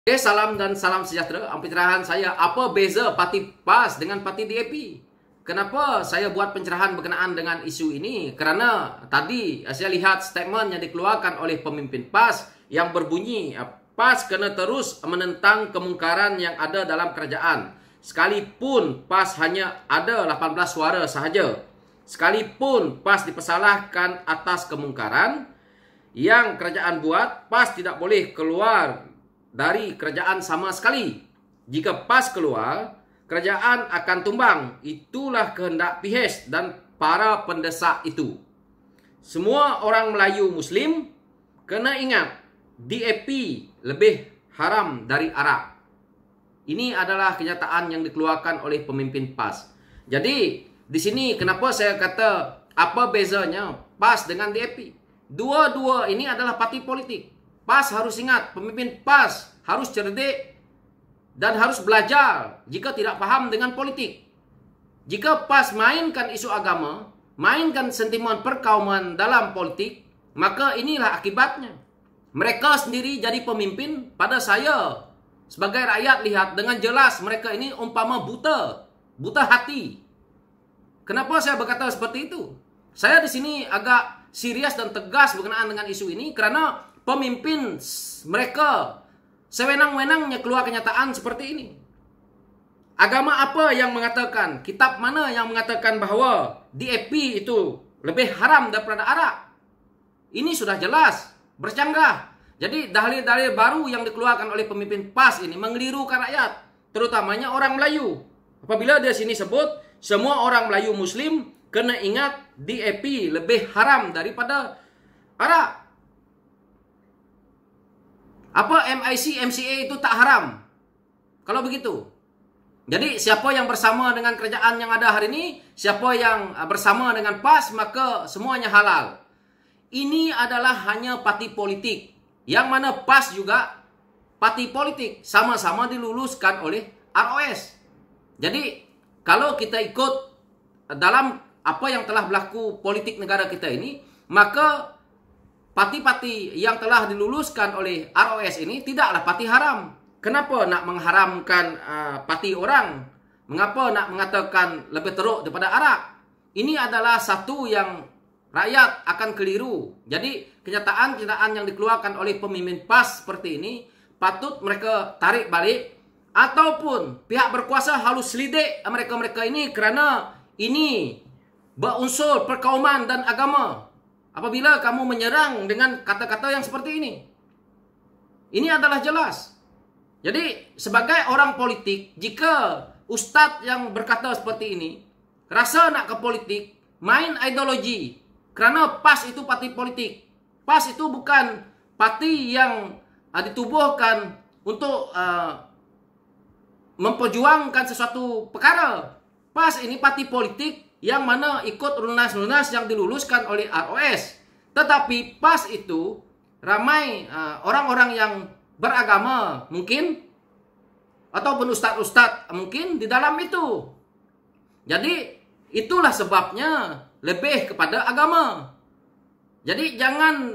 Oke, salam dan salam sejahtera. Pencerahan saya, apa beza parti PAS dengan parti DAP? Kenapa saya buat pencerahan berkenaan dengan isu ini? Kerana tadi saya lihat statement yang dikeluarkan oleh pemimpin PAS yang berbunyi, PAS kena terus menentang kemungkaran yang ada dalam kerajaan. Sekalipun PAS hanya ada 18 suara sahaja. Sekalipun PAS dipersalahkan atas kemungkaran yang kerajaan buat, PAS tidak boleh keluar dari kerajaan sama sekali. Jika PAS keluar, kerajaan akan tumbang. Itulah kehendak PH dan para pendesak itu. Semua orang Melayu Muslim kena ingat, DAP lebih haram dari arak. Ini adalah kenyataan yang dikeluarkan oleh pemimpin PAS. Jadi, di sini kenapa saya kata apa bezanya PAS dengan DAP? Dua-dua ini adalah parti politik. PAS harus ingat, pemimpin PAS harus cerdik dan harus belajar jika tidak faham dengan politik. Jika PAS mainkan isu agama, mainkan sentimen perkauman dalam politik, maka inilah akibatnya. Mereka sendiri jadi pemimpin, pada saya sebagai rakyat lihat dengan jelas mereka ini umpama buta hati. Kenapa saya berkata seperti itu? Saya di sini agak serius dan tegas berkenaan dengan isu ini kerana pemimpin mereka sewenang-wenangnya keluar kenyataan seperti ini. Agama apa yang mengatakan, kitab mana yang mengatakan bahawa DAP itu lebih haram daripada arak? Ini sudah jelas, bercanggah. Jadi dalil-dalil baru yang dikeluarkan oleh pemimpin PAS ini mengelirukan rakyat, terutamanya orang Melayu. Apabila dia sini sebut, semua orang Melayu Muslim kena ingat DAP lebih haram daripada arak. Apa MIC, MCA itu tak haram? Kalau begitu. Jadi siapa yang bersama dengan kerajaan yang ada hari ini, siapa yang bersama dengan PAS, maka semuanya halal. Ini adalah hanya parti politik. Yang mana PAS juga parti politik. Sama-sama diluluskan oleh ROS. Jadi kalau kita ikut dalam apa yang telah berlaku politik negara kita ini, maka parti-parti yang telah diluluskan oleh ROS ini tidaklah parti haram. Kenapa nak mengharamkan parti orang? Mengapa nak mengatakan lebih teruk daripada arak? Ini adalah satu yang rakyat akan keliru. Jadi kenyataan-kenyataan yang dikeluarkan oleh pemimpin PAS seperti ini patut mereka tarik balik, ataupun pihak berkuasa harus selidik mereka-mereka ini kerana ini berunsur perkauman dan agama. Apabila kamu menyerang dengan kata-kata yang seperti ini. Ini adalah jelas. Jadi, sebagai orang politik, jika ustaz yang berkata seperti ini, rasa nak ke politik, main ideologi. Kerana PAS itu parti politik. PAS itu bukan parti yang ditubuhkan untuk memperjuangkan sesuatu perkara. PAS ini parti politik yang mana ikut lunas-lunas yang diluluskan oleh ROS. Tetapi PAS itu ramai orang-orang yang beragama mungkin, ataupun ustaz-ustaz mungkin di dalam itu. Jadi itulah sebabnya lebih kepada agama. Jadi jangan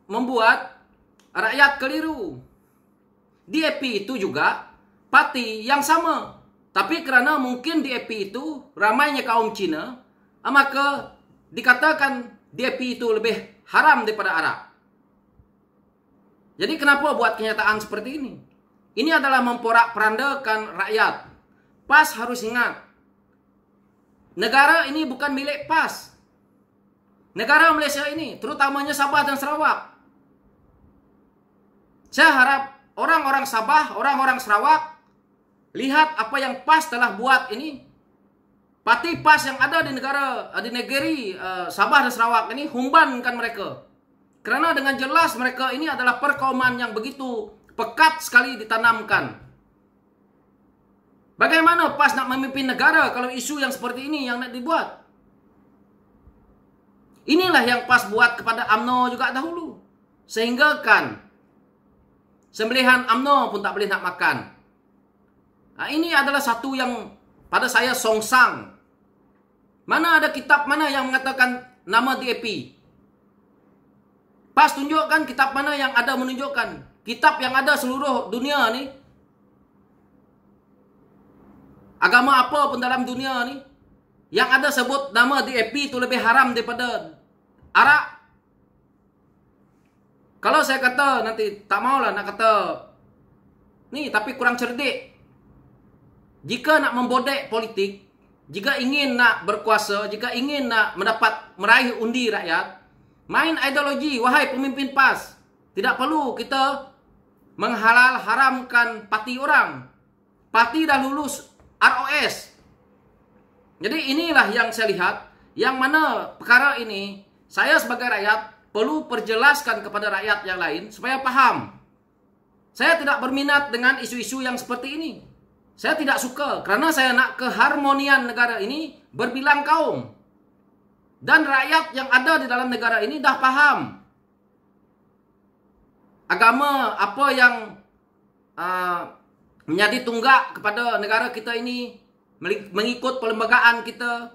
membuat rakyat keliru. DAP itu juga parti yang sama. Tapi kerana mungkin DAP itu ramainya kaum Cina, maka dikatakan DAP itu lebih haram daripada arak. Jadi kenapa buat kenyataan seperti ini? Ini adalah memporak-perandakan rakyat. PAS harus ingat, negara ini bukan milik PAS. Negara Malaysia ini, terutamanya Sabah dan Sarawak. Saya harap orang-orang Sabah, orang-orang Sarawak lihat apa yang PAS telah buat ini. Parti PAS yang ada di negeri Sabah dan Sarawak ini, humbankan mereka. Kerana dengan jelas mereka ini adalah perkauman yang begitu pekat sekali ditanamkan. Bagaimana PAS nak memimpin negara kalau isu yang seperti ini yang nak dibuat? Inilah yang PAS buat kepada UMNO juga dahulu. Sehingga kan sembelihan UMNO pun tak boleh nak makan. Ini adalah satu yang pada saya songsang. Mana ada kitab mana yang mengatakan nama DAP? PAS tunjukkan kitab mana yang ada menunjukkan. kitab yang ada seluruh dunia ni, agama apa pun dalam dunia ni, yang ada sebut nama DAP itu lebih haram daripada arak. Kalau saya kata nanti tak maulah nak kata ni, tapi kurang cerdik. Jika nak membodek politik, jika ingin nak berkuasa, jika ingin nak meraih undi rakyat, main ideologi, wahai pemimpin PAS. Tidak perlu kita menghalal haramkan parti orang. Parti dah lulus ROS. Jadi inilah yang saya lihat, yang mana perkara ini saya sebagai rakyat perlu perjelaskan kepada rakyat yang lain supaya faham. Saya tidak berminat dengan isu-isu yang seperti ini. Saya tidak suka kerana saya nak keharmonian negara ini berbilang kaum. Dan rakyat yang ada di dalam negara ini dah faham agama apa yang menjadi tunggak kepada negara kita ini, mengikut perlembagaan kita.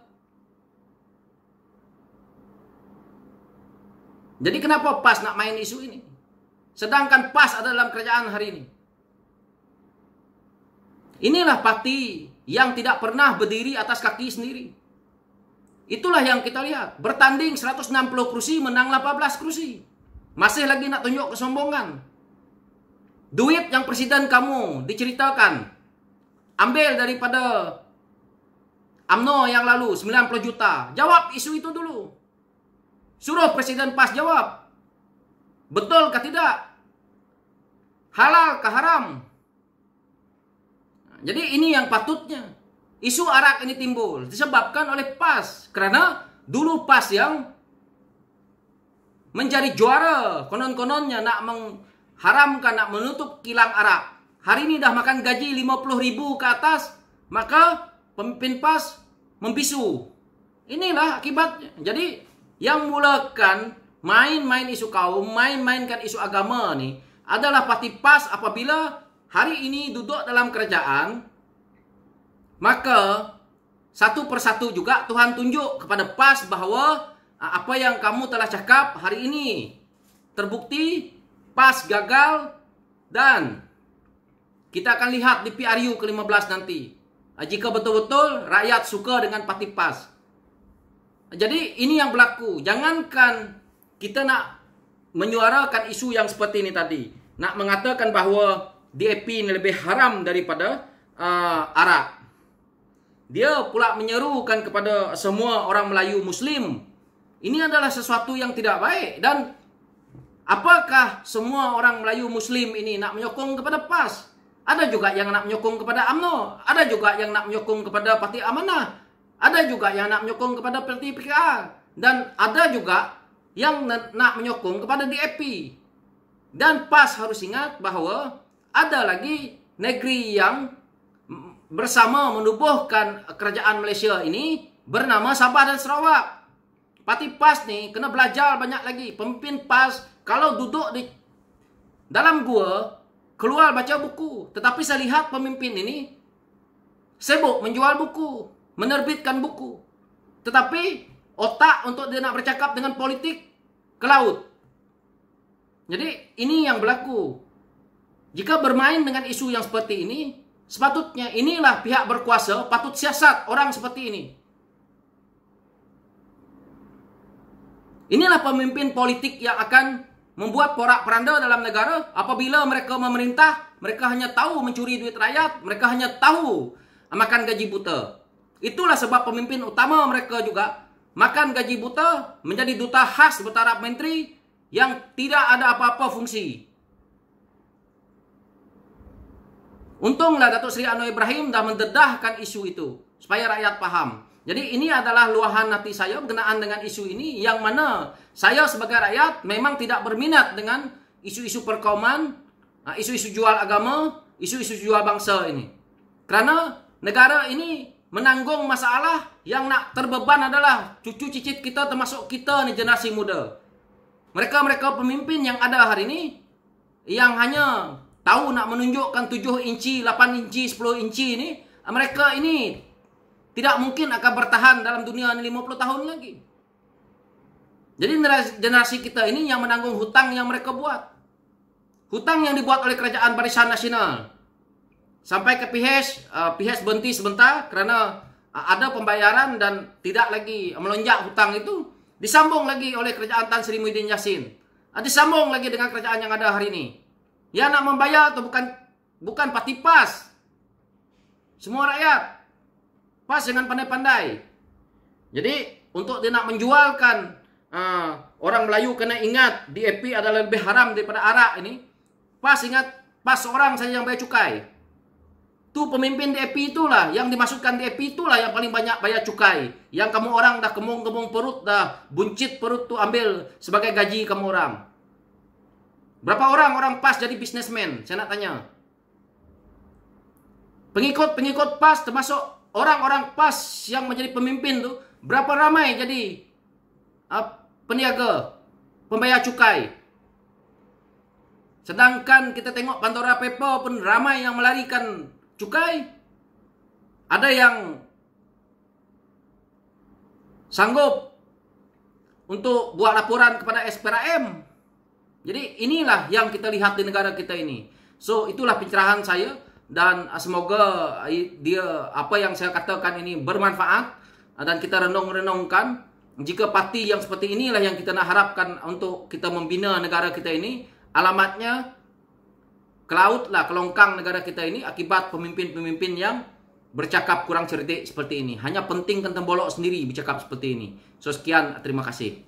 Jadi kenapa PAS nak main isu ini? Sedangkan PAS ada dalam kerajaan hari ini. Inilah parti yang tidak pernah berdiri atas kaki sendiri. Itulah yang kita lihat. Bertanding 160 kursi, menang 18 kursi. Masih lagi nak tunjuk kesombongan. Duit yang presiden kamu diceritakan, ambil daripada UMNO yang lalu, 90 juta. Jawab isu itu dulu. Suruh presiden PAS jawab. Betul ke tidak? Halal ke haram? Jadi ini yang patutnya. Isu arak ini timbul disebabkan oleh PAS. Kerana dulu PAS yang menjadi juara. Konon-kononnya nak mengharamkan, nak menutup kilang arak. Hari ini dah makan gaji 50.000 ke atas. Maka pemimpin PAS membisu. Inilah akibatnya. Jadi yang mulakan main-main isu kaum, main-mainkan isu agama ni adalah parti PAS apabila hari ini duduk dalam kerajaan, maka satu persatu juga Tuhan tunjuk kepada PAS bahawa apa yang kamu telah cakap hari ini terbukti, PAS gagal, dan kita akan lihat di PRU ke-15 nanti. Jika betul-betul rakyat suka dengan parti PAS. Jadi ini yang berlaku. Jangankan kita nak menyuarakan isu yang seperti ini tadi. Nak mengatakan bahawa DAP ini lebih haram daripada arak. Dia pula menyerukan kepada semua orang Melayu Muslim. Ini adalah sesuatu yang tidak baik. Dan apakah semua orang Melayu Muslim ini nak menyokong kepada PAS? Ada juga yang nak menyokong kepada UMNO. Ada juga yang nak menyokong kepada Parti Amanah. Ada juga yang nak menyokong kepada Parti PKR. Dan ada juga yang nak menyokong kepada DAP. Dan PAS harus ingat bahawa ada lagi negeri yang bersama menubuhkan kerajaan Malaysia ini bernama Sabah dan Sarawak. Parti PAS ni kena belajar banyak lagi. Pemimpin PAS kalau duduk di dalam gua, keluar baca buku. Tetapi saya lihat pemimpin ini sibuk menjual buku, menerbitkan buku. Tetapi otak untuk dia nak bercakap dengan politik ke laut. Jadi ini yang berlaku. Jika bermain dengan isu yang seperti ini, sepatutnya inilah pihak berkuasa patut siasat orang seperti ini. Inilah pemimpin politik yang akan membuat porak-poranda dalam negara. Apabila mereka memerintah, mereka hanya tahu mencuri duit rakyat, mereka hanya tahu makan gaji buta. Itulah sebab pemimpin utama mereka juga makan gaji buta, menjadi duta khas bertaraf menteri yang tidak ada apa-apa fungsi. Untunglah Datuk Seri Anwar Ibrahim dah mendedahkan isu itu supaya rakyat faham. Jadi ini adalah luahan hati saya berkenaan dengan isu ini, yang mana saya sebagai rakyat memang tidak berminat dengan isu-isu perkauman, isu-isu jual agama, isu-isu jual bangsa ini. Kerana negara ini menanggung masalah yang nak terbeban adalah cucu cicit kita, termasuk kita ni generasi muda. Mereka-mereka pemimpin yang ada hari ini yang hanya tahu nak menunjukkan 7 inci, 8 inci, 10 inci ini, mereka ini tidak mungkin akan bertahan dalam dunia ini 50 tahun lagi. Jadi generasi kita ini yang menanggung hutang yang mereka buat. hutang yang dibuat oleh kerajaan Barisan Nasional sampai ke PH berhenti sebentar kerana ada pembayaran dan tidak lagi melonjak hutang itu, disambung lagi oleh kerajaan Tan Sri Muhyiddin Yassin. Disambung lagi dengan kerajaan yang ada hari ini. Yang nak membayar itu bukan parti PAS. Semua rakyat. PAS dengan pandai-pandai. Jadi untuk dia nak menjualkan orang Melayu kena ingat DAP adalah lebih haram daripada arak ini. PAS ingat PAS seorang saja yang bayar cukai. Tu pemimpin DAP itulah yang dimasukkan DAP itulah yang paling banyak bayar cukai. Yang kamu orang dah kemung-kemung perut, dah buncit perut tu ambil sebagai gaji kamu orang. Berapa orang PAS jadi bisnesmen? Saya nak tanya. Pengikut PAS termasuk orang-orang PAS yang menjadi pemimpin tu, berapa ramai jadi peniaga, pembayar cukai. Sedangkan kita tengok Pandora Paper pun ramai yang melarikan cukai. Ada yang sanggup untuk buat laporan kepada SPRM. Jadi inilah yang kita lihat di negara kita ini. So itulah pencerahan saya dan semoga dia apa yang saya katakan ini bermanfaat dan kita renung-renungkan. Jika parti yang seperti inilah yang kita nak harapkan untuk kita membina negara kita ini, alamatnya ke laut lah, ke longkang negara kita ini akibat pemimpin-pemimpin yang bercakap kurang cerdik seperti ini. Hanya pentingkan tembolok sendiri bercakap seperti ini. So sekian, terima kasih.